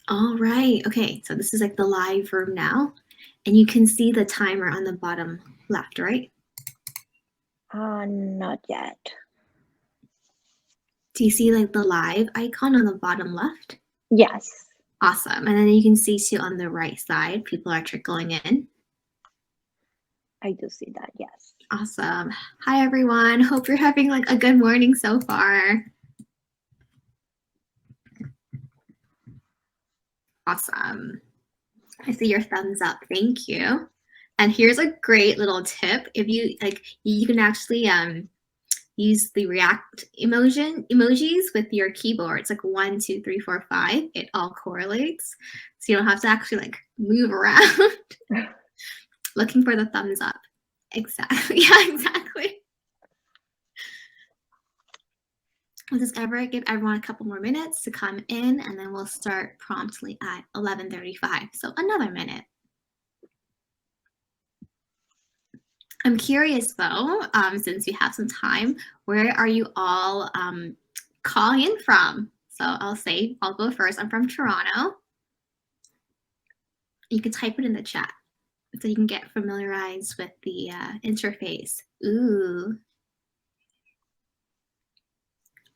All right. Okay. So this is like the live room now. And you can see the timer on the bottom left, right? Not yet. Do you see like the live icon on the bottom left? Yes. Awesome. And then you can see too on the right side, people are trickling in. I do see that, yes. Awesome. Hi, everyone. Hope you're having like a good morning so far. Awesome. I see your thumbs up. Thank you. And here's a great little tip. If you like, you can actually use the react emojis with your keyboard. It's like 1, 2, 3, 4, 5. It all correlates. So you don't have to actually like move around looking for the thumbs up. Exactly. Yeah, exactly. We'll just give everyone a couple more minutes to come in, and then we'll start promptly at 11:35. So another minute. I'm curious though, since we have some time, where are you all calling in from? So I'll go first. I'm from Toronto. You can type it in the chat so you can get familiarized with the interface. Ooh.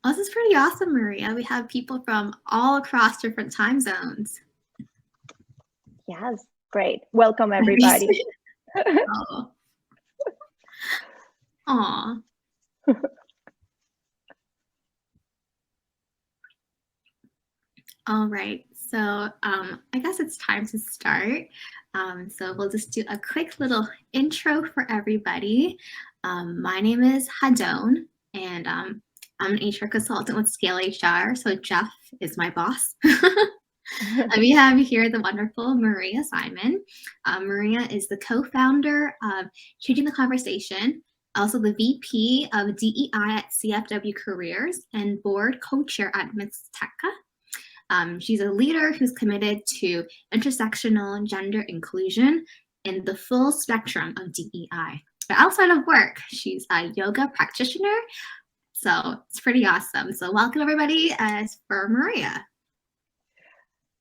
Oh, this is pretty awesome, Maria. We have people from all across different time zones. Yes, great. Welcome, everybody. Oh. Aw. All right, so I guess it's time to start. So we'll just do a quick little intro for everybody. My name is Hadon, and I'm an HR consultant with Scale HR, so Jeff is my boss. And we have here the wonderful Maria Simon. Maria is the co-founder of Changing the Conversation, also the VP of DE&I at CFW Careers and board co-chair at Mixteca. She's a leader who's committed to intersectional gender inclusion in the full spectrum of DEI. But outside of work, she's a yoga practitioner, so it's pretty awesome. So welcome everybody for Maria.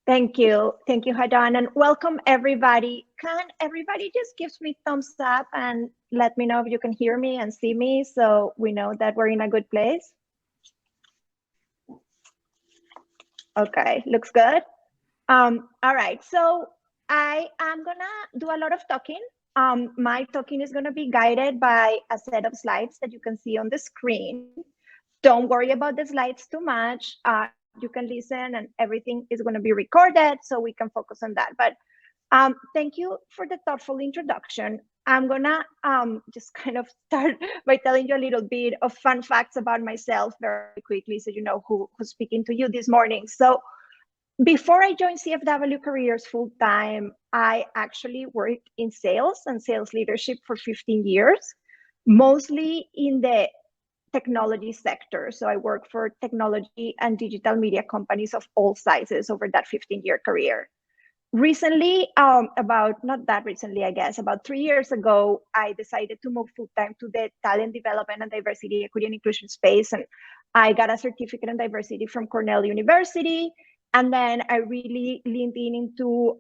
Thank you, Hadan, and welcome everybody. Can everybody just give me thumbs up and let me know if you can hear me and see me, so we know that we're in a good place? Okay, looks good. All right, so I am gonna do a lot of talking. My talking is gonna be guided by a set of slides that you can see on the screen. Don't worry about the slides too much. You can listen and everything is gonna be recorded, so we can focus on that. But thank you for the thoughtful introduction. I'm gonna just kind of start by telling you a little bit of fun facts about myself very quickly, so you know who's speaking to you this morning. So before I joined CFW Careers full time, I actually worked in sales and sales leadership for 15 years, mostly in the technology sector. So I worked for technology and digital media companies of all sizes over that 15-year career. Recently, not that recently, I guess, about 3 years ago, I decided to move full-time to the talent development and diversity, equity, and inclusion space. And I got a certificate in diversity from Cornell University. And then I really leaned into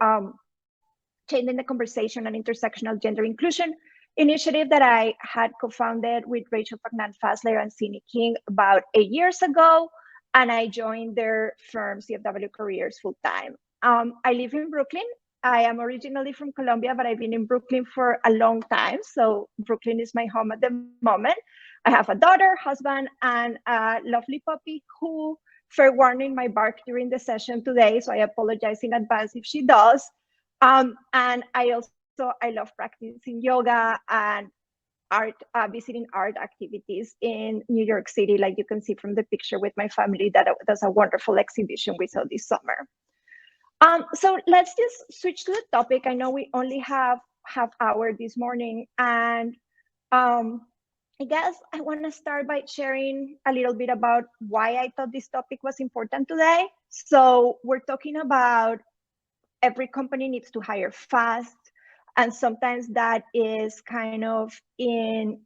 changing the conversation and intersectional gender inclusion initiative that I had co-founded with Rachel Fagnan-Fassler and Sini King about 8 years ago. And I joined their firm, CFW Careers, full-time. I live in Brooklyn. I am originally from Colombia, but I've been in Brooklyn for a long time. So Brooklyn is my home at the moment. I have a daughter, husband, and a lovely puppy who, fair warning, might bark during the session today. So I apologize in advance if she does. And I love practicing yoga and art, visiting art activities in New York City, like you can see from the picture with my family. That's a wonderful exhibition we saw this summer. So let's just switch to the topic. I know we only have half hour this morning, and I guess I want to start by sharing a little bit about why I thought this topic was important today. So we're talking about every company needs to hire fast. And sometimes that is kind of in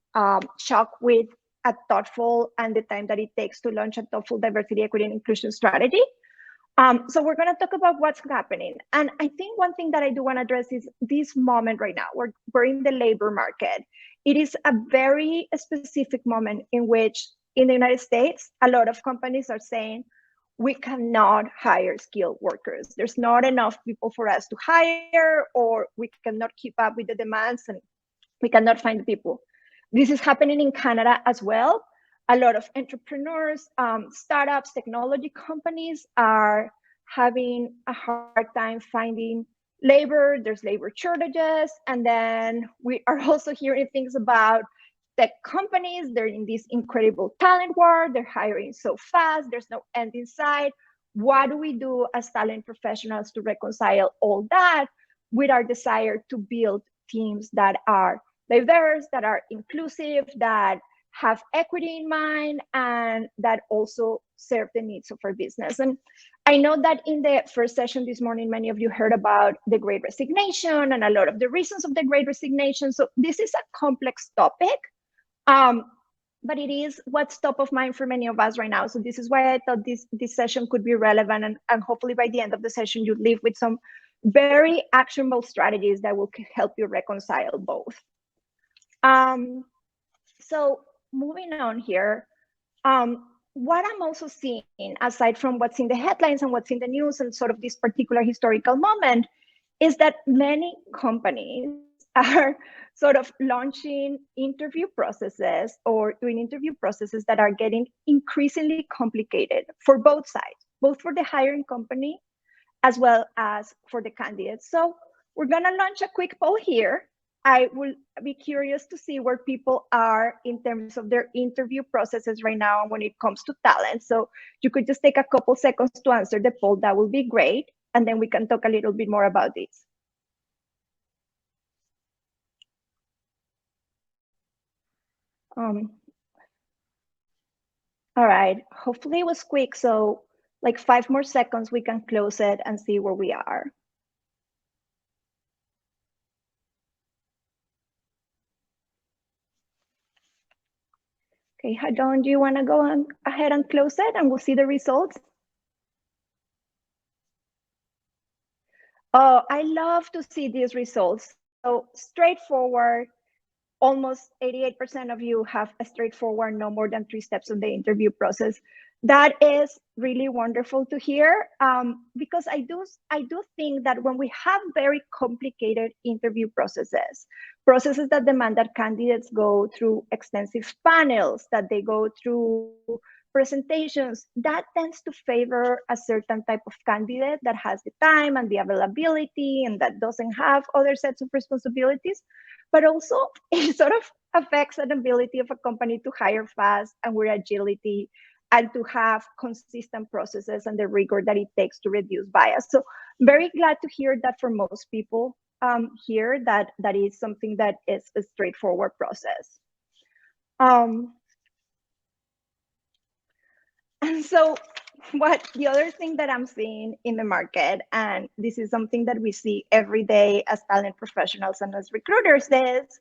shock with a thoughtful and the time that it takes to launch a thoughtful diversity, equity, and inclusion strategy. So we're going to talk about what's happening. And I think one thing that I do want to address is this moment right now. We're in the labor market. It is a very specific moment in which in the United States, a lot of companies are saying, we cannot hire skilled workers. There's not enough people for us to hire, or we cannot keep up with the demands and we cannot find the people. This is happening in Canada as well. A lot of entrepreneurs, startups, technology companies are having a hard time finding labor. There's labor shortages. And then we are also hearing things about tech companies. They're in this incredible talent war. They're hiring so fast. There's no end in sight. What do we do as talent professionals to reconcile all that with our desire to build teams that are diverse, that are inclusive, that have equity in mind, and that also serve the needs of our business? And I know that in the first session this morning, many of you heard about the Great Resignation and a lot of the reasons of the Great Resignation. So this is a complex topic, but it is what's top of mind for many of us right now. So this is why I thought this session could be relevant, and hopefully by the end of the session, you leave with some very actionable strategies that will help you reconcile both. So moving on here, what I'm also seeing, aside from what's in the headlines and what's in the news and sort of this particular historical moment, is that many companies are sort of launching interview processes or doing interview processes that are getting increasingly complicated for both sides, both for the hiring company as well as for the candidates. So we're gonna launch a quick poll here. I will be curious to see where people are in terms of their interview processes right now and when it comes to talent. So you could just take a couple seconds to answer the poll. That will be great. And then we can talk a little bit more about this. All right, hopefully it was quick. So like 5 more seconds, we can close it and see where we are. Okay, Hadon, do you want to go on ahead and close it and we'll see the results? Oh, I love to see these results. So straightforward, almost 88% of you have a straightforward, no more than 3 steps in the interview process. That is really wonderful to hear, because I do think that when we have very complicated interview processes that demand that candidates go through extensive panels, that they go through presentations, that tends to favor a certain type of candidate that has the time and the availability and that doesn't have other sets of responsibilities. But also it sort of affects the ability of a company to hire fast and with agility and to have consistent processes and the rigor that it takes to reduce bias. So very glad to hear that for most people here, that is something that is a straightforward process. And so what the other thing that I'm seeing in the market, and this is something that we see every day as talent professionals and as recruiters, is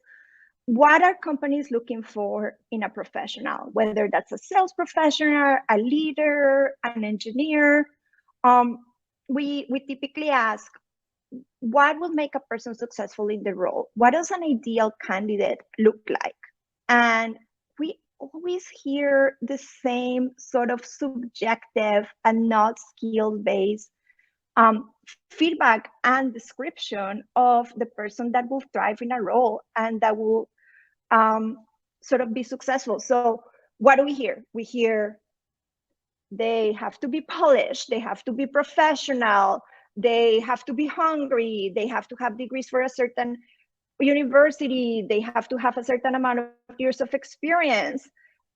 what are companies looking for in a professional, whether that's a sales professional, a leader, an engineer. We typically ask, what will make a person successful in the role? What does an ideal candidate look like? And we always hear the same sort of subjective and not skill-based feedback and description of the person that will thrive in a role and that will sort of be successful. So what do we hear? We hear they have to be polished, they have to be professional, they have to be hungry, they have to have degrees for a certain university, they have to have a certain amount of years of experience.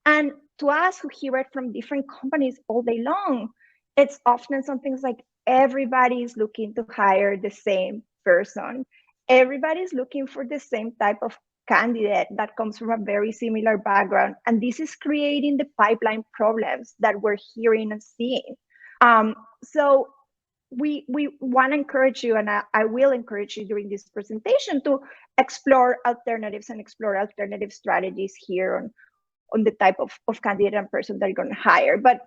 And to us who hear it from different companies all day long, it's often something like everybody's looking to hire the same person. Everybody's looking for the same type of candidate that comes from a very similar background. And this is creating the pipeline problems that we're hearing and seeing. So we want to encourage you, and I will encourage you during this presentation to explore alternatives and explore alternative strategies here on the type of candidate and person that you're going to hire. But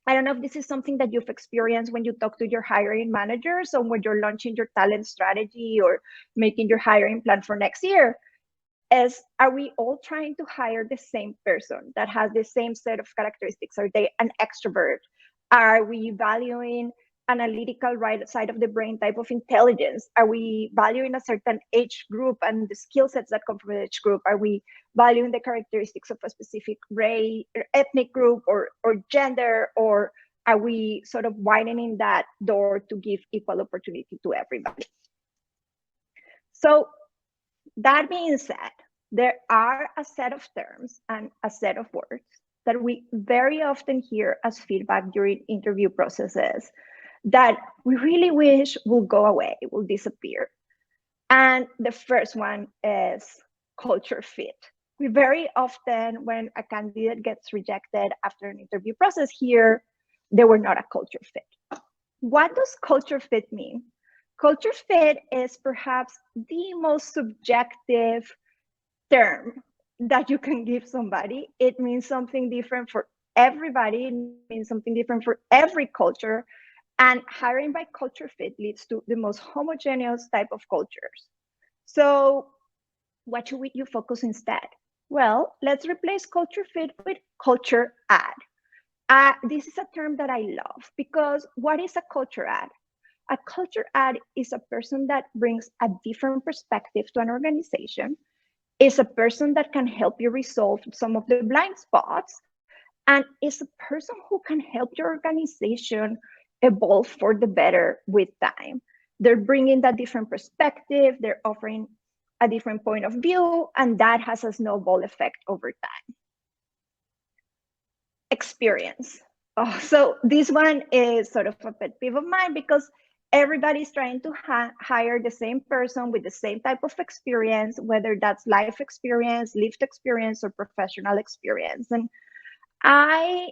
I don't know if this is something that you've experienced when you talk to your hiring managers or when you're launching your talent strategy or making your hiring plan for next year. Is, are we all trying to hire the same person that has the same set of characteristics? Are they an extrovert? Are we valuing analytical right side of the brain type of intelligence? Are we valuing a certain age group and the skill sets that come from each group? Are we valuing the characteristics of a specific race, ethnic group, or gender? Or are we sort of widening that door to give equal opportunity to everybody? So that being said, there are a set of terms and a set of words that we very often hear as feedback during interview processes that we really wish will go away, will disappear. And the first one is culture fit. We very often, when a candidate gets rejected after an interview process, hear they were not a culture fit. What does culture fit mean? Culture fit is perhaps the most subjective term that you can give somebody. It means something different for everybody. It means something different for every culture. And hiring by culture fit leads to the most homogeneous type of cultures. So what should you focus instead? Well, let's replace culture fit with culture add. This is a term that I love because what is a culture add? A culture add is a person that brings a different perspective to an organization, is a person that can help you resolve some of the blind spots, and is a person who can help your organization evolve for the better with time. They're bringing that different perspective, they're offering a different point of view, and that has a snowball effect over time. Experience. Oh, so this one is sort of a pet peeve of mine because everybody's trying to hire the same person with the same type of experience, whether that's life experience, lived experience, or professional experience. And I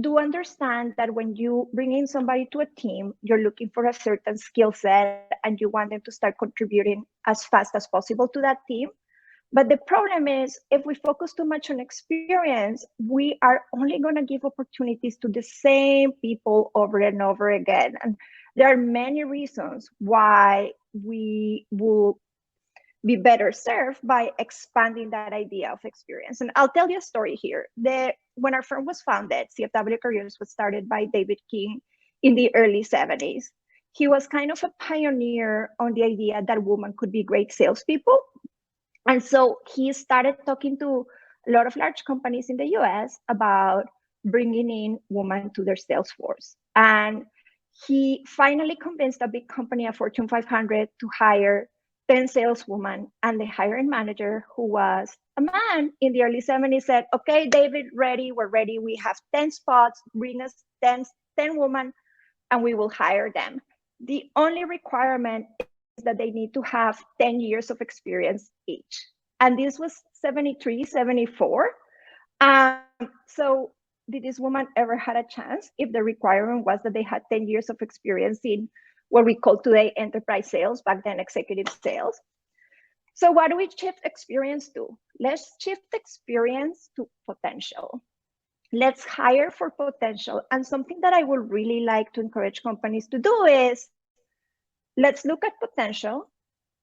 do understand that when you bring in somebody to a team, you're looking for a certain skill set and you want them to start contributing as fast as possible to that team. But the problem is, if we focus too much on experience, we are only going to give opportunities to the same people over and over again. And there are many reasons why we will be better served by expanding that idea of experience. And I'll tell you a story here. When our firm was founded, CFW Careers was started by David King in the early 70s. He was kind of a pioneer on the idea that women could be great salespeople. And so he started talking to a lot of large companies in the US about bringing in women to their sales force. And he finally convinced a big company, a Fortune 500, to hire 10 saleswomen. And the hiring manager, who was a man in the early 70s, said, okay, David, we're ready. We have 10 spots, bring us 10 women, and we will hire them. The only requirement is that they need to have 10 years of experience each. And this was 73, 74. So did this woman ever had a chance if the requirement was that they had 10 years of experience in what we call today enterprise sales, back then executive sales? So what do we shift experience to? Let's shift experience to potential. Let's hire for potential. And something that I would really like to encourage companies to do is, let's look at potential,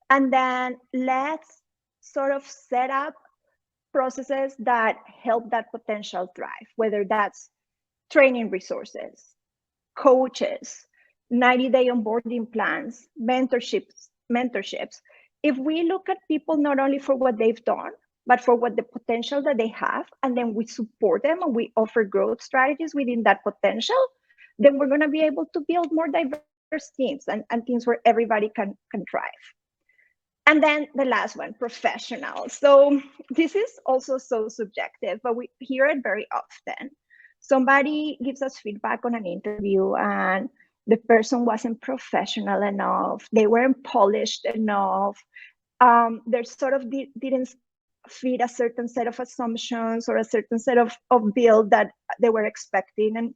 and then let's sort of set up processes that help that potential thrive, whether that's training resources, coaches, 90-day onboarding plans, mentorships. If we look at people not only for what they've done, but for what the potential that they have, and then we support them and we offer growth strategies within that potential, then we're going to be able to build more diverse teams and teams where everybody can thrive. And then the last one, professional. So this is also so subjective, but we hear it very often. Somebody gives us feedback on an interview and the person wasn't professional enough, they weren't polished enough, they sort of didn't fit a certain set of assumptions or a certain set of build that they were expecting. And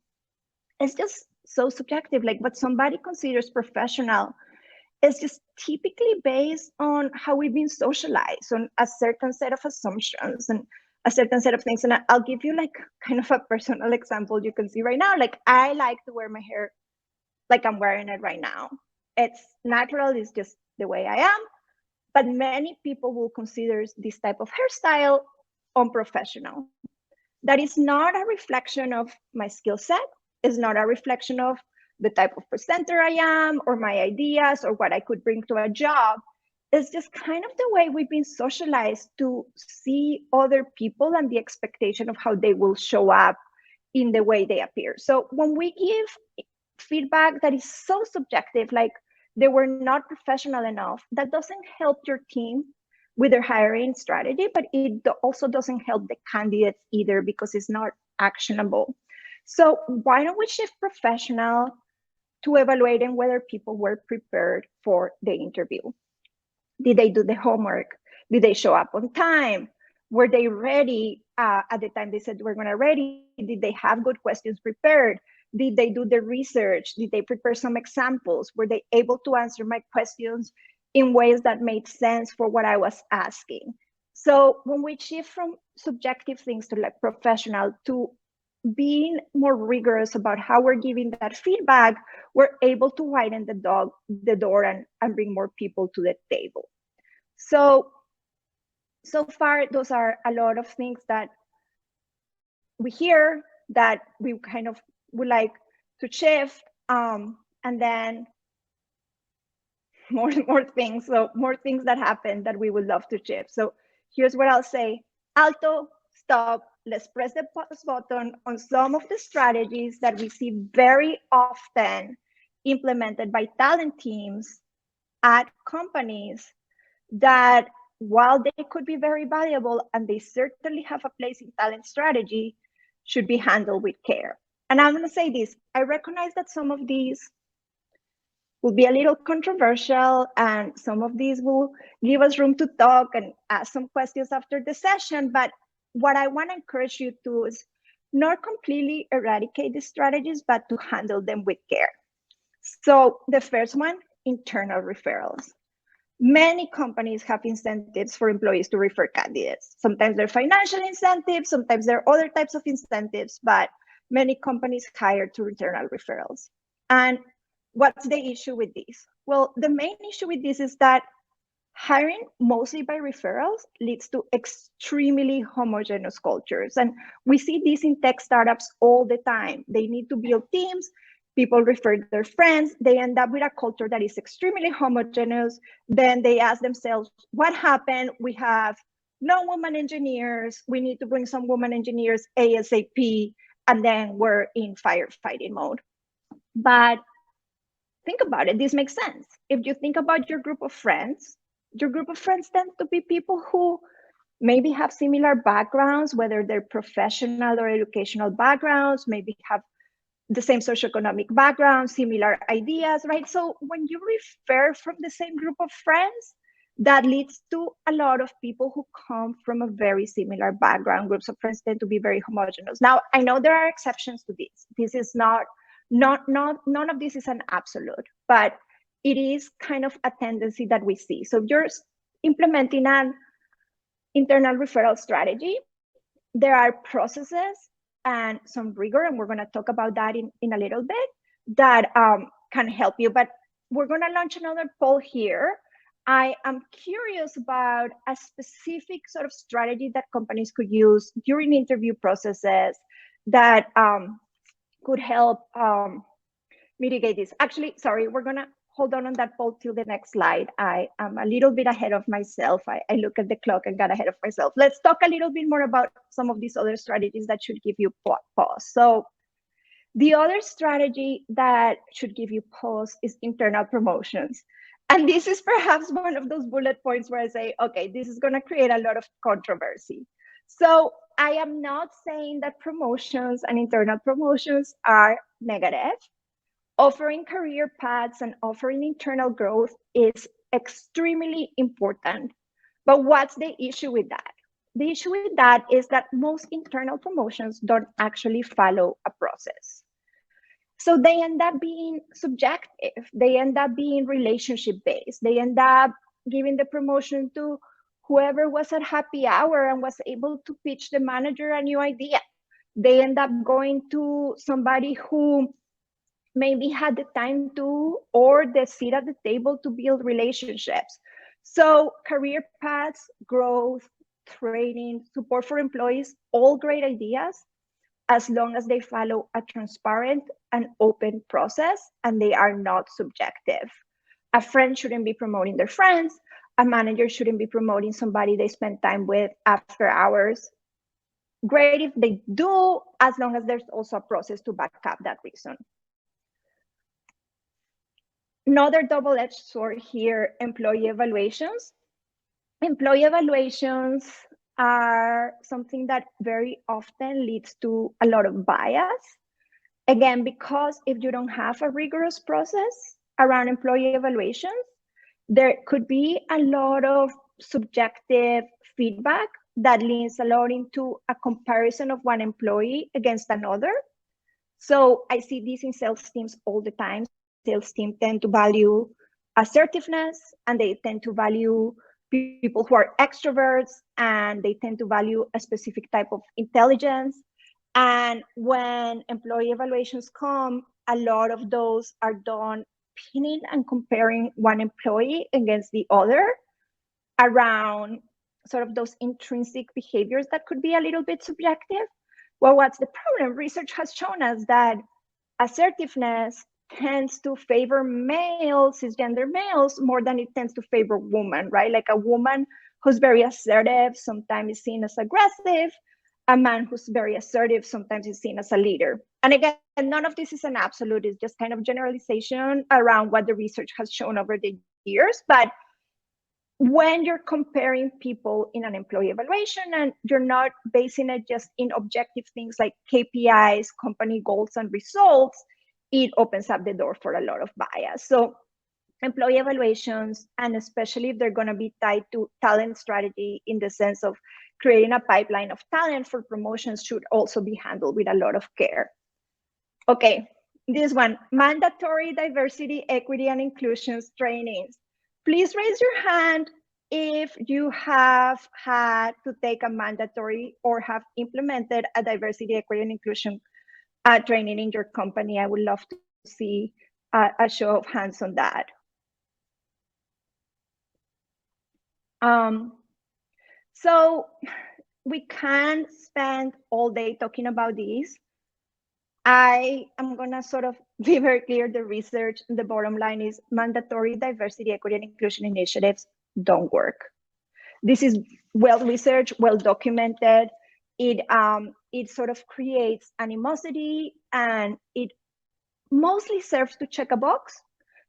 it's just so subjective. Like, what somebody considers professional is just typically based on how we've been socialized, on a certain set of assumptions and a certain set of things. And I'll give you like kind of a personal example. You can see right now, like I like to wear my hair like I'm wearing it right now. It's natural, it's just the way I am. But many people will consider this type of hairstyle unprofessional. That is not a reflection of my skill set. It's not a reflection of the type of presenter I am or my ideas or what I could bring to a job. It's just kind of the way we've been socialized to see other people and the expectation of how they will show up in the way they appear. So when we give feedback that is so subjective, like they were not professional enough, that doesn't help your team with their hiring strategy, but it also doesn't help the candidates either because it's not actionable. So why don't we shift professional to evaluating whether people were prepared for the interview? Did they do the homework? Did they show up on time? Were they ready at the time they said we're going to ready? Did they have good questions prepared? Did they do the research? Did they prepare some examples? Were they able to answer my questions in ways that made sense for what I was asking? So when we shift from subjective things to like professional to being more rigorous about how we're giving that feedback, we're able to widen the door and bring more people to the table. So far, those are a lot of things that we hear that we kind of would like to shift, and then more things. So more things that happen that we would love to shift. So here's what I'll say: alto, stop. Let's press the pause button on some of the strategies that we see very often implemented by talent teams at companies that, while they could be very valuable and they certainly have a place in talent strategy, should be handled with care. And I'm going to say this: I recognize that some of these will be a little controversial and some of these will give us room to talk and ask some questions after the session. But what I want to encourage you to is not completely eradicate these strategies, but to handle them with care. So the first one, internal referrals. Many companies have incentives for employees to refer candidates. Sometimes they're financial incentives, sometimes there are other types of incentives, but many companies hire through internal referrals. And what's the issue with this? Well, the main issue with this is that hiring mostly by referrals leads to extremely homogeneous cultures. And we see this in tech startups all the time. They need to build teams. People refer their friends. They end up with a culture that is extremely homogeneous. Then they ask themselves, what happened? We have no women engineers. We need to bring some women engineers ASAP. And then we're in firefighting mode. But think about it. This makes sense. If you think about your group of friends tend to be people who maybe have similar backgrounds, whether they're professional or educational backgrounds, maybe have the same socioeconomic background, similar ideas, right? So when you refer from the same group of friends, that leads to a lot of people who come from a very similar background. Groups of friends tend to be very homogeneous. Now, I know there are exceptions to this. This is none of this is an absolute, but it is kind of a tendency that we see. So you're implementing an internal referral strategy. There are processes and some rigor, and we're going to talk about that in a little bit, that can help you. But we're going to launch another poll here. I am curious about a specific sort of strategy that companies could use during interview processes that could help mitigate this. Actually, sorry, we're going to hold on that poll till the next slide. I am a little bit ahead of myself. I look at the clock and got ahead of myself. Let's talk a little bit more about some of these other strategies that should give you pause. So the other strategy that should give you pause is internal promotions. And this is perhaps one of those bullet points where I say, okay, this is going to create a lot of controversy. So I am not saying that promotions and internal promotions are negative. Offering career paths and offering internal growth is extremely important. But what's the issue with that? The issue with that is that most internal promotions don't actually follow a process. So they end up being subjective. They end up being relationship based. They end up giving the promotion to whoever was at happy hour and was able to pitch the manager a new idea. They end up going to somebody who maybe had the time to, or the seat at the table to build relationships. So career paths, growth, training, support for employees, all great ideas, as long as they follow a transparent and open process and they are not subjective. A friend shouldn't be promoting their friends. A manager shouldn't be promoting somebody they spend time with after hours. Great if they do, as long as there's also a process to back up that reason. Another double-edged sword here, employee evaluations. Employee evaluations are something that very often leads to a lot of bias. Again, because if you don't have a rigorous process around employee evaluations, there could be a lot of subjective feedback that leans a lot into a comparison of one employee against another. So I see this in sales teams all the time. Sales teams tend to value assertiveness, and they tend to value people who are extroverts, and they tend to value a specific type of intelligence. And when employee evaluations come, a lot of those are done pinning and comparing one employee against the other around sort of those intrinsic behaviors that could be a little bit subjective. Well, what's the problem? Research has shown us that assertiveness tends to favor males, cisgender males, more than it tends to favor women, right? Like a woman who's very assertive sometimes is seen as aggressive. A man who's very assertive sometimes is seen as a leader. And again, none of this is an absolute, it's just kind of generalization around what the research has shown over the years. But when you're comparing people in an employee evaluation and you're not basing it just in objective things like KPIs, company goals, and results, it opens up the door for a lot of bias. So employee evaluations, and especially if they're going to be tied to talent strategy in the sense of creating a pipeline of talent for promotions, should also be handled with a lot of care. Okay, this one, mandatory diversity, equity, and inclusions trainings. Please raise your hand if you have had to take a mandatory or have implemented a diversity, equity, and inclusion training in your company. I would love to see a show of hands on that. So we can spend all day talking about these. I am going to sort of be very clear. The research, the bottom line is mandatory diversity, equity, and inclusion initiatives don't work. This is well researched, well documented. It sort of creates animosity, and it mostly serves to check a box,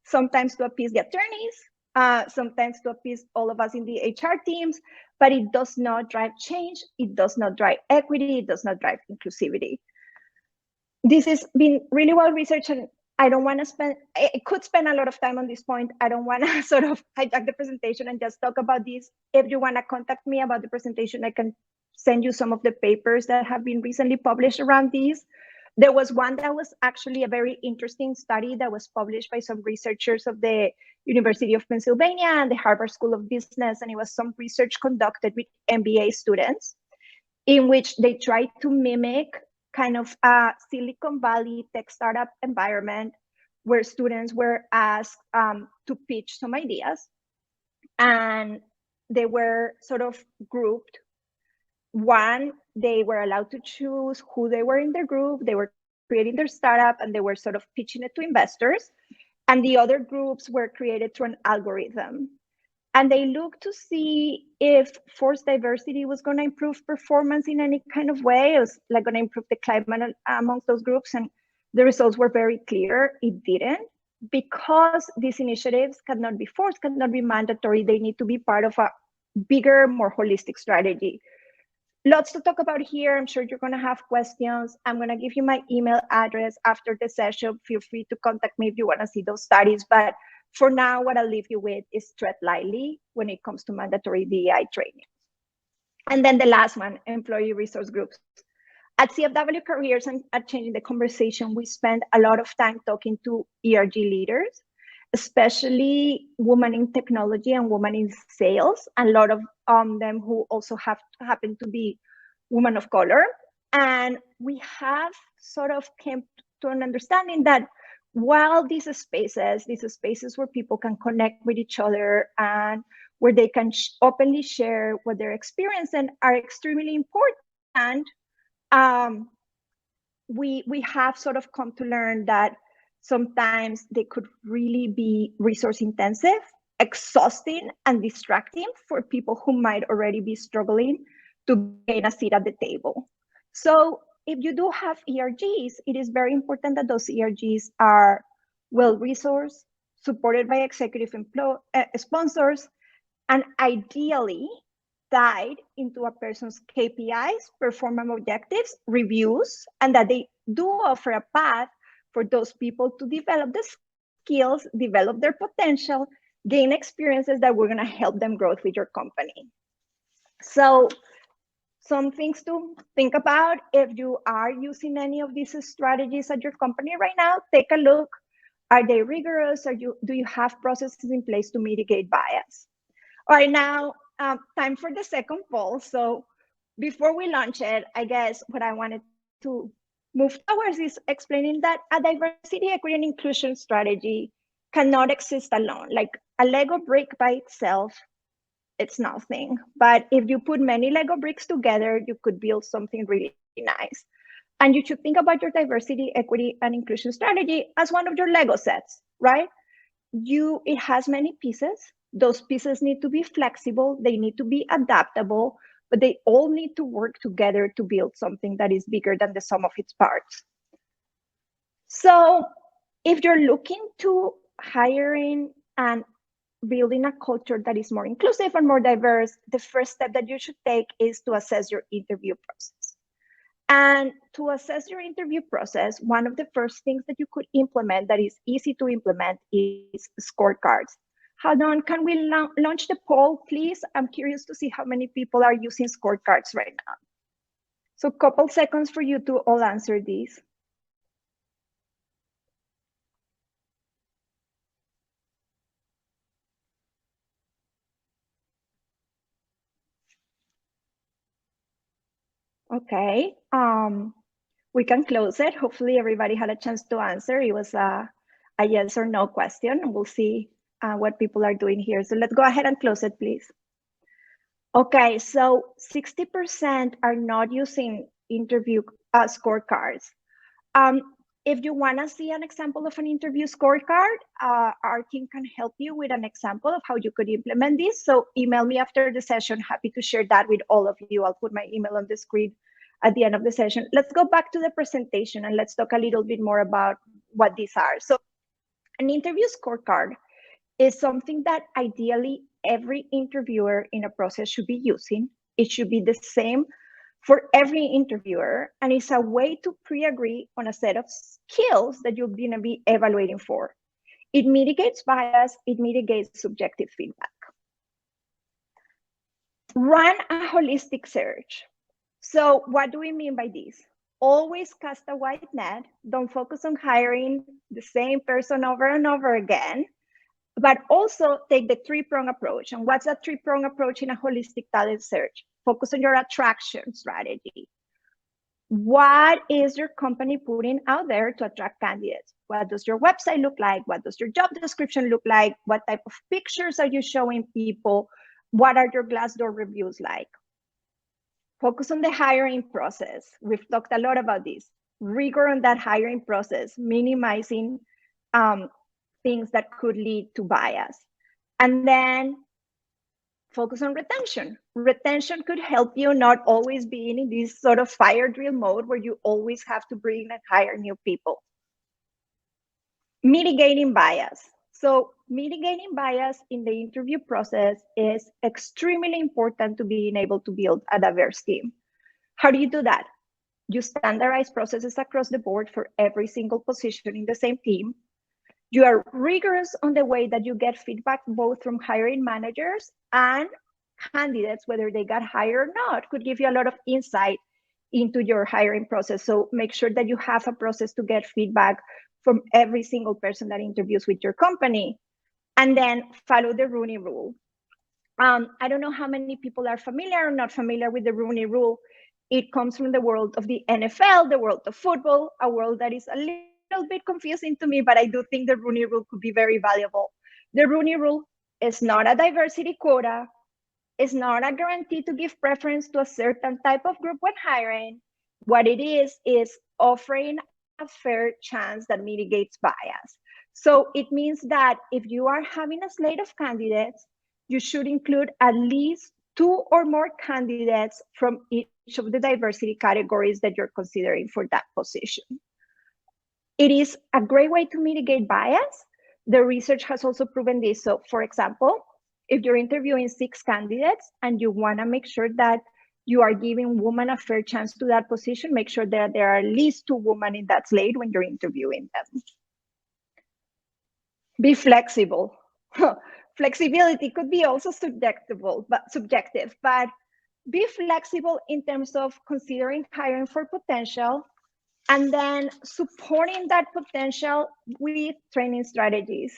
sometimes to appease the attorneys, sometimes to appease all of us in the HR teams, but it does not drive change. It does not drive equity. It does not drive inclusivity. This has been really well researched, and I don't want to spend, I could spend a lot of time on this point. I don't want to sort of hijack the presentation and just talk about this. If you want to contact me about the presentation, I can send you some of the papers that have been recently published around these. There was one that was actually a very interesting study that was published by some researchers of the University of Pennsylvania and the Harvard School of Business, and it was some research conducted with MBA students in which they tried to mimic kind of a Silicon Valley tech startup environment where students were asked to pitch some ideas, and they were sort of grouped. One, they were allowed to choose who they were in their group, they were creating their startup, and they were sort of pitching it to investors. And the other groups were created through an algorithm. And they looked to see if forced diversity was going to improve performance in any kind of way. It was like going to improve the climate amongst those groups. And the results were very clear. It didn't, because these initiatives cannot be forced, cannot be mandatory. They need to be part of a bigger, more holistic strategy. Lots to talk about here. I'm sure you're going to have questions. I'm going to give you my email address after the session. Feel free to contact me if you want to see those studies. But for now, what I'll leave you with is tread lightly when it comes to mandatory DEI training. And then the last one, employee resource groups. At CFW Careers and at Changing the Conversation, we spend a lot of time talking to ERG leaders. especially women in technology and women in sales, and a lot of them who also happen to be women of color. And we have sort of came to an understanding that while these spaces where people can connect with each other and where they can openly share what they're experiencing are extremely important, we have sort of come to learn that sometimes they could really be resource intensive, exhausting, and distracting for people who might already be struggling to gain a seat at the table. So if you do have ERGs, it is very important that those ERGs are well-resourced, supported by executive sponsors, and ideally tied into a person's KPIs, performance objectives, reviews, and that they do offer a path for those people to develop the skills, develop their potential, gain experiences that we're going to help them grow with your company. So some things to think about if you are using any of these strategies at your company right now, take a look. Are they rigorous? Do you have processes in place to mitigate bias? All right, now time for the second poll. So before we launch it, I guess what I wanted to move towards is explaining that a diversity, equity, and inclusion strategy cannot exist alone. Like a Lego brick by itself, it's nothing. But if you put many Lego bricks together, you could build something really nice. And you should think about your diversity, equity, and inclusion strategy as one of your Lego sets, right? It has many pieces. Those pieces need to be flexible, they need to be adaptable, but they all need to work together to build something that is bigger than the sum of its parts. So if you're looking to hiring and building a culture that is more inclusive and more diverse, the first step that you should take is to assess your interview process. And to assess your interview process, one of the first things that you could implement that is easy to implement is scorecards. Hold can we launch the poll, please? I'm curious to see how many people are using scorecards right now. So a couple seconds for you to all answer these. Okay, we can close it. Hopefully everybody had a chance to answer. It was a yes or no question. We'll see what people are doing here. So let's go ahead and close it, please. Okay, so 60% are not using interview scorecards. If you want to see an example of an interview scorecard, our team can help you with an example of how you could implement this. So email me after the session. Happy to share that with all of you. I'll put my email on the screen at the end of the session. Let's go back to the presentation and let's talk a little bit more about what these are. So an interview scorecard is something that ideally every interviewer in a process should be using. It should be the same for every interviewer, and it's a way to pre-agree on a set of skills that you're going to be evaluating for. It mitigates bias, it mitigates subjective feedback. Run a holistic search. So what do we mean by this? Always cast a wide net. Don't focus on hiring the same person over and over again, but also take the three-prong approach. And what's that three-prong approach in a holistic talent search? Focus on your attraction strategy. What is your company putting out there to attract candidates? What does your website look like? What does your job description look like? What type of pictures are you showing people? What are your Glassdoor reviews like? Focus on the hiring process. We've talked a lot about this. Rigor on that hiring process, minimizing things that could lead to bias. And then focus on retention. Retention could help you not always being in this sort of fire drill mode where you always have to bring and hire new people. Mitigating bias. So mitigating bias in the interview process is extremely important to being able to build a diverse team. How do you do that? You standardize processes across the board for every single position in the same team. You are rigorous on the way that you get feedback, both from hiring managers and candidates, whether they got hired or not, could give you a lot of insight into your hiring process. So make sure that you have a process to get feedback from every single person that interviews with your company. And then follow the Rooney Rule. I don't know how many people are familiar or not familiar with the Rooney Rule. It comes from the world of the NFL, the world of football, a world that is a little bit confusing to me, but I do think the Rooney Rule could be very valuable. The Rooney Rule is not a diversity quota. It's not a guarantee to give preference to a certain type of group when hiring. What it is offering a fair chance that mitigates bias. So it means that if you are having a slate of candidates, you should include at least 2 or more candidates from each of the diversity categories that you're considering for that position. It is a great way to mitigate bias. The research has also proven this. So for example, if you're interviewing 6 candidates and you want to make sure that you are giving women a fair chance to that position, make sure that there are at least 2 women in that slate when you're interviewing them. Be flexible. Flexibility could be also subjective, but be flexible in terms of considering hiring for potential and then supporting that potential with training strategies.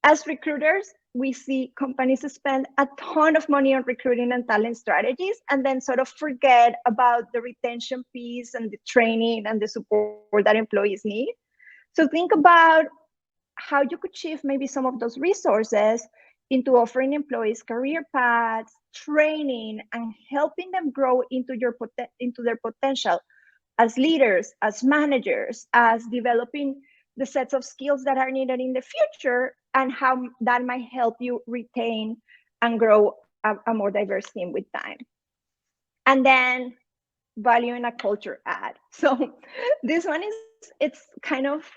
As recruiters, we see companies spend a ton of money on recruiting and talent strategies and then sort of forget about the retention piece and the training and the support that employees need. So think about how you could shift maybe some of those resources into offering employees career paths, training, and helping them grow into their potential as leaders, as managers, as developing the sets of skills that are needed in the future, and how that might help you retain and grow a more diverse team with time. And then valuing a culture add. So this one it's kind of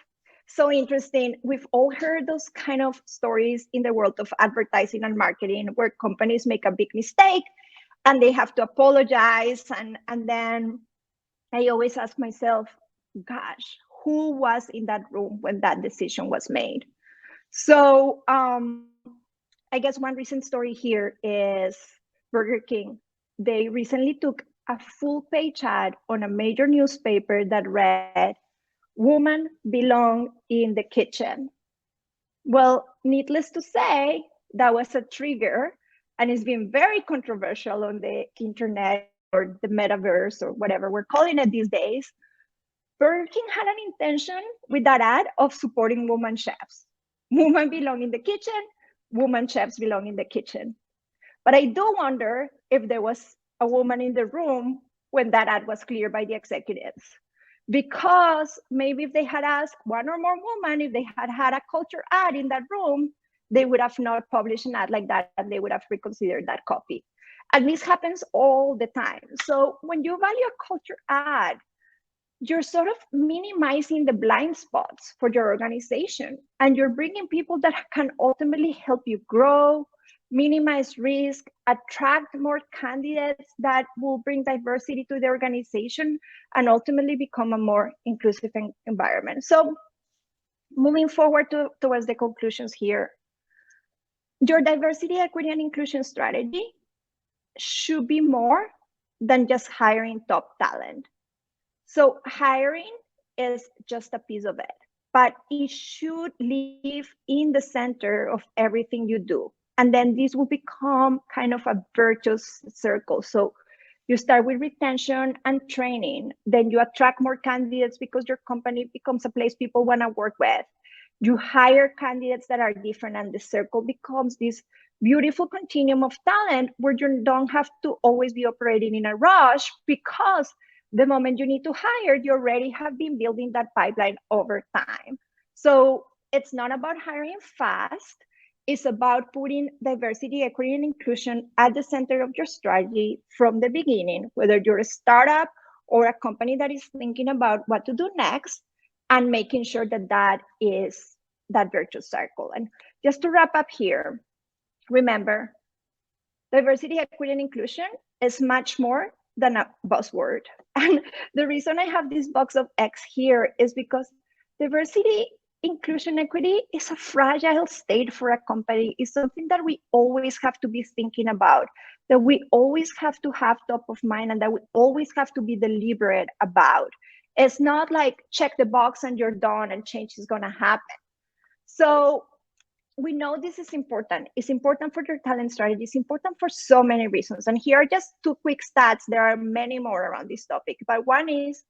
so interesting. We've all heard those kind of stories in the world of advertising and marketing where companies make a big mistake and they have to apologize. And then I always ask myself, gosh, who was in that room when that decision was made? So I guess one recent story here is Burger King. They recently took a full page ad on a major newspaper that read, "Women belong in the kitchen." Well, needless to say, that was a trigger, and it's been very controversial on the internet or the metaverse or whatever we're calling it these days. Burger King had an intention with that ad of supporting women chefs. Women belong in the kitchen, women chefs belong in the kitchen. But I do wonder if there was a woman in the room when that ad was cleared by the executives. Because maybe if they had asked one or more women, if they had had a culture ad in that room, they would have not published an ad like that and they would have reconsidered that copy. And this happens all the time. So when you value a culture ad, you're sort of minimizing the blind spots for your organization, and you're bringing people that can ultimately help you grow, minimize risk, attract more candidates that will bring diversity to the organization, and ultimately become a more inclusive environment. So moving forward towards the conclusions here, your diversity, equity, and inclusion strategy should be more than just hiring top talent. So hiring is just a piece of it, but it should live in the center of everything you do. And then this will become kind of a virtuous circle. So you start with retention and training, then you attract more candidates because your company becomes a place people want to work with. You hire candidates that are different, and the circle becomes this beautiful continuum of talent where you don't have to always be operating in a rush, because the moment you need to hire, you already have been building that pipeline over time. So it's not about hiring fast. It's about putting diversity, equity, and inclusion at the center of your strategy from the beginning, whether you're a startup or a company that is thinking about what to do next, and making sure that that is that virtuous circle. And just to wrap up here, remember, diversity, equity, and inclusion is much more than a buzzword. And the reason I have this box of X here is because diversity, inclusion, equity is a fragile state for a company. It's something that we always have to be thinking about, that we always have to have top of mind, and that we always have to be deliberate about. It's not like check the box and you're done and change is going to happen. So we know this is important. It's important for your talent strategy. It's important for so many reasons. And here are just two quick stats. There are many more around this topic. But one is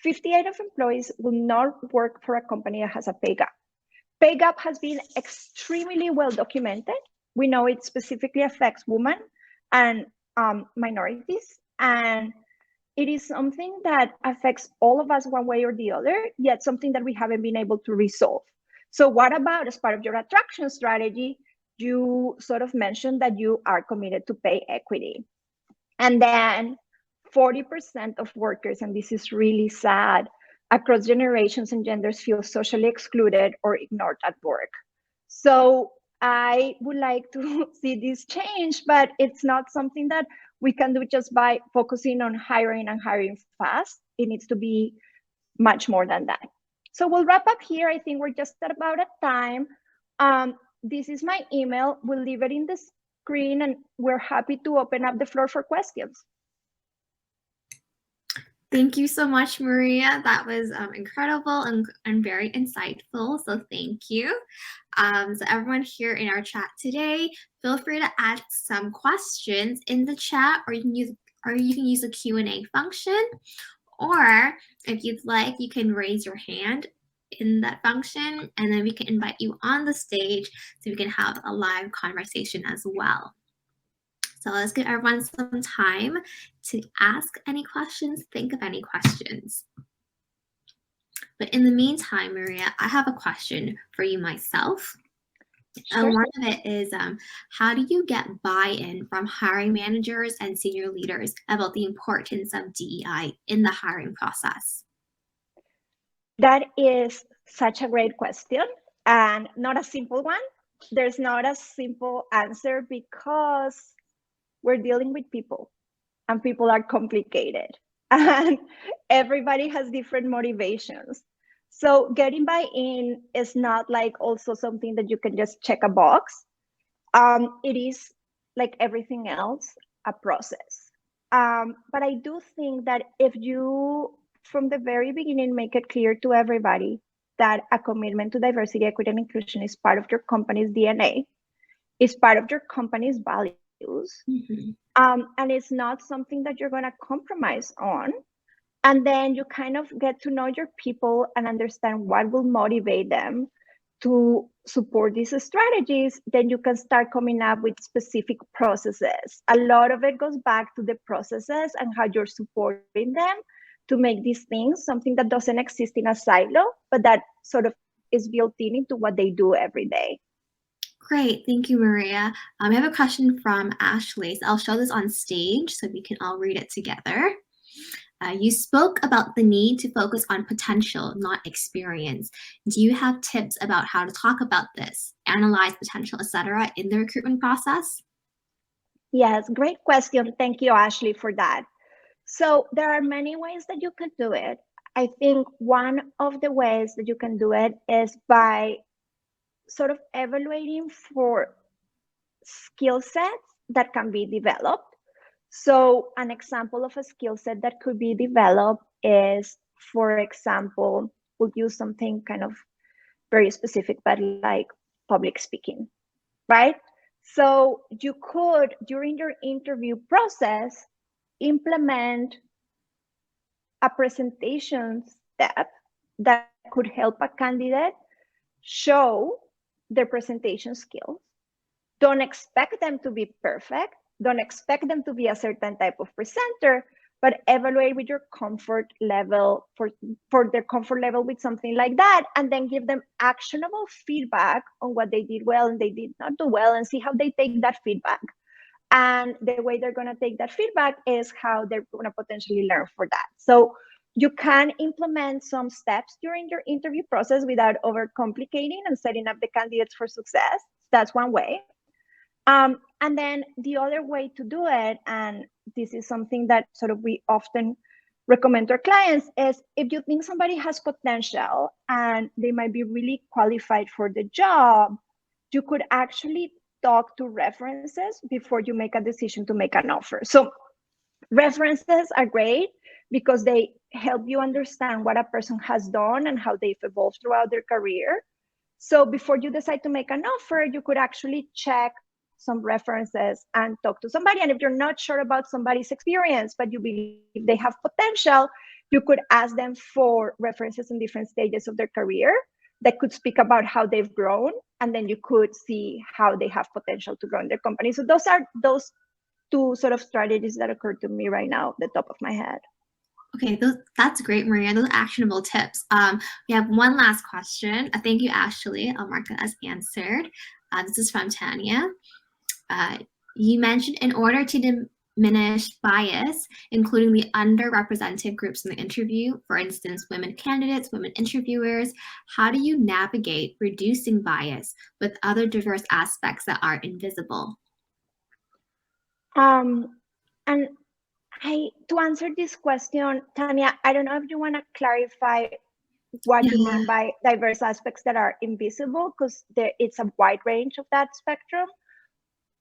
58% of employees will not work for a company that has a pay gap. Pay gap has been extremely well documented. We know it specifically affects women and minorities. And it is something that affects all of us one way or the other, yet something that we haven't been able to resolve. So what about, as part of your attraction strategy, you sort of mentioned that you are committed to pay equity. And then 40% of workers, and this is really sad, across generations and genders feel socially excluded or ignored at work. So I would like to see this change, but it's not something that we can do just by focusing on hiring and hiring fast. It needs to be much more than that. So we'll wrap up here. I think we're just at about a time. This is my email. We'll leave it in the screen and we're happy to open up the floor for questions. Thank you so much, Maria. That was incredible and very insightful. So thank you. So everyone here in our chat today, feel free to add some questions in the chat, or you can use the Q&A function. Or if you'd like, you can raise your hand in that function, and then we can invite you on the stage so we can have a live conversation as well. So let's give everyone some time to ask any questions, think of any questions. But in the meantime, Maria, I have a question for you myself. Sure. One of it is, how do you get buy-in from hiring managers and senior leaders about the importance of DE&I in the hiring process? That is such a great question, and not a simple one. There's not a simple answer because we're dealing with people, and people are complicated, and everybody has different motivations. So getting buy-in is not like also something that you can just check a box. It is, like everything else, a process. But I do think that if you, from the very beginning, make it clear to everybody that a commitment to diversity, equity, and inclusion is part of your company's DNA, is part of your company's values, and it's not something that you're going to compromise on. And then you kind of get to know your people and understand what will motivate them to support these strategies. Then you can start coming up with specific processes. A lot of it goes back to the processes and how you're supporting them to make these things something that doesn't exist in a silo, but that sort of is built into what they do every day. Great, thank you, Maria. I have a question from Ashley. So I'll show this on stage so we can all read it together. You spoke about the need to focus on potential, not experience. Do you have tips about how to talk about this, analyze potential, etc., in the recruitment process? Yes, great question. Thank you, Ashley, for that. So there are many ways that you can do it. I think one of the ways that you can do it is by sort of evaluating for skill sets that can be developed. So an example of a skill set that could be developed is, for example, we'll use something kind of very specific, but like public speaking, right? So you could, during your interview process, implement a presentation step that could help a candidate show their presentation skills. Don't expect them to be perfect. Don't expect them to be a certain type of presenter, but evaluate with your comfort level for their comfort level with something like that, and then give them actionable feedback on what they did well and they did not do well, and see how they take that feedback. And the way they're going to take that feedback is how they're going to potentially learn for that. So you can implement some steps during your interview process without overcomplicating and setting up the candidates for success. That's one way. And then the other way to do it, and this is something that sort of we often recommend to our clients, is if you think somebody has potential and they might be really qualified for the job, you could actually talk to references before you make a decision to make an offer. So references are great because they help you understand what a person has done and how they've evolved throughout their career. So before you decide to make an offer, you could actually check some references and talk to somebody. And if you're not sure about somebody's experience, but you believe they have potential, you could ask them for references in different stages of their career that could speak about how they've grown. And then you could see how they have potential to grow in their company. So those are those two sort of strategies that occur to me right now, at the top of my head. Okay, that's great, Maria. Those are actionable tips. We have one last question. Thank you, Ashley. I'll mark that as answered. This is from Tanya. You mentioned in order to diminish bias, including the underrepresented groups in the interview, for instance, women candidates, women interviewers, how do you navigate reducing bias with other diverse aspects that are invisible? And to answer this question, Tanya, I don't know if you want to clarify what you mean by diverse aspects that are invisible, because it's a wide range of that spectrum.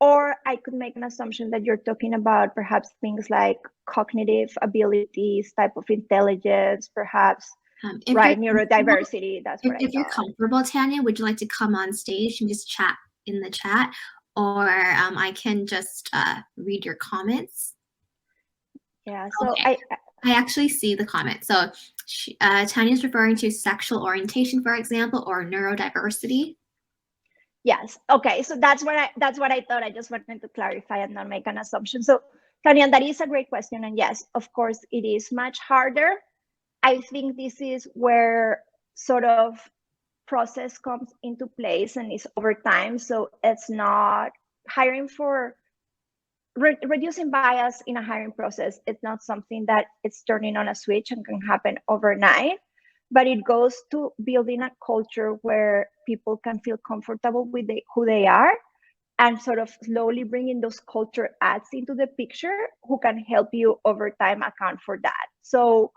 Or I could make an assumption that you're talking about perhaps things like cognitive abilities, type of intelligence, perhaps, right, neurodiversity. That's what I thought. If you're comfortable, Tanya, would you like to come on stage and just chat in the chat? Or I can just read your comments. Yeah, so okay. I actually see the comment. So Tanya's referring to sexual orientation, for example, or neurodiversity. Yes. Okay. So that's what I thought. I just wanted to clarify and not make an assumption. So Tanya, that is a great question. And yes, of course, it is much harder. I think this is where sort of process comes into place and is over time. So it's not hiring for reducing bias in a hiring process. It's not something that it's turning on a switch and can happen overnight, but it goes to building a culture where people can feel comfortable with who they are, and sort of slowly bringing those culture adds into the picture who can help you over time account for that. So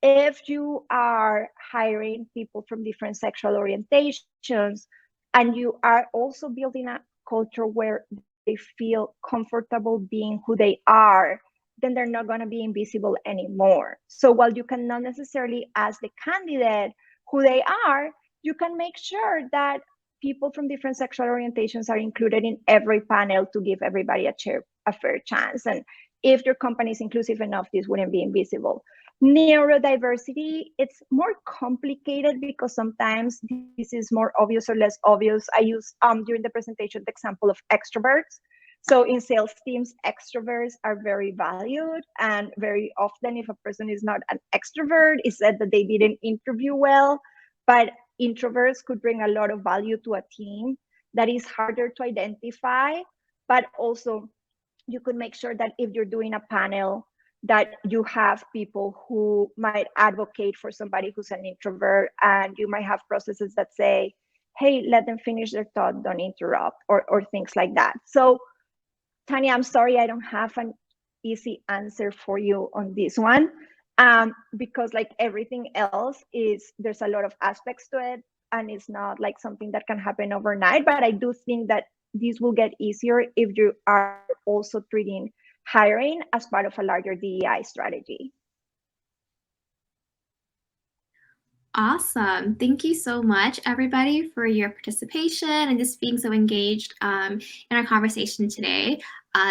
if you are hiring people from different sexual orientations and you are also building a culture where they feel comfortable being who they are, then they're not going to be invisible anymore. So while you cannot necessarily ask the candidate who they are, you can make sure that people from different sexual orientations are included in every panel to give everybody a fair chance. And if your company is inclusive enough, this wouldn't be invisible. Neurodiversity, it's more complicated because sometimes this is more obvious or less obvious. I use during the presentation the example of extroverts. So in sales teams, extroverts are very valued, and very often if a person is not an extrovert, it's said that they didn't interview well. But introverts could bring a lot of value to a team that is harder to identify. But also you could make sure that if you're doing a panel, that you have people who might advocate for somebody who's an introvert, and you might have processes that say, hey, let them finish their thought, don't interrupt, or things like that. So Tanya, I'm sorry, I don't have an easy answer for you on this one, because like everything else, there's a lot of aspects to it, and it's not like something that can happen overnight. But I do think that this will get easier if you are also treating hiring as part of a larger DEI strategy. Awesome. Thank you so much, everybody, for your participation and just being so engaged in our conversation today.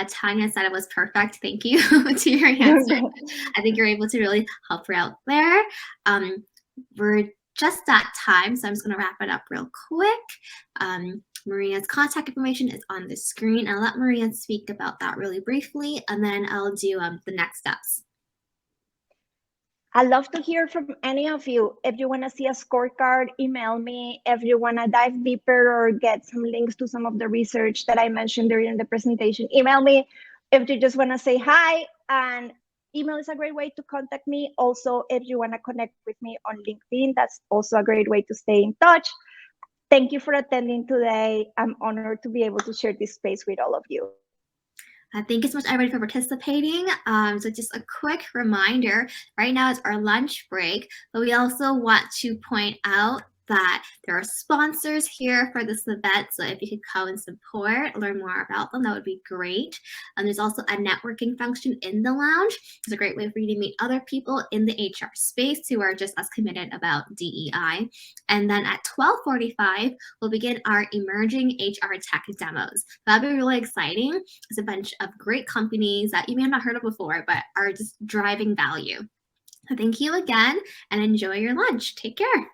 Tanya said it was perfect. Thank you to your answer. I think you're able to really help her out there. We're just at time, so I'm just going to wrap it up real quick. Maria's contact information is on the screen. I'll let Maria speak about that really briefly, and then I'll do the next steps. I'd love to hear from any of you. If you want to see a scorecard, email me. If you want to dive deeper or get some links to some of the research that I mentioned during the presentation, email me. If you just want to say hi, and email is a great way to contact me. Also, if you want to connect with me on LinkedIn, that's also a great way to stay in touch. Thank you for attending today. I'm honored to be able to share this space with all of you. Thank you so much, everybody, for participating. So just a quick reminder, right now it's our lunch break, but we also want to point out that there are sponsors here for this event. So if you could come and support, learn more about them, that would be great. And there's also a networking function in the lounge. It's a great way for you to meet other people in the HR space who are just as committed about DEI. And then at 12:45, we'll begin our emerging HR tech demos. That'll be really exciting. It's a bunch of great companies that you may have not heard of before, but are just driving value. So thank you again and enjoy your lunch. Take care.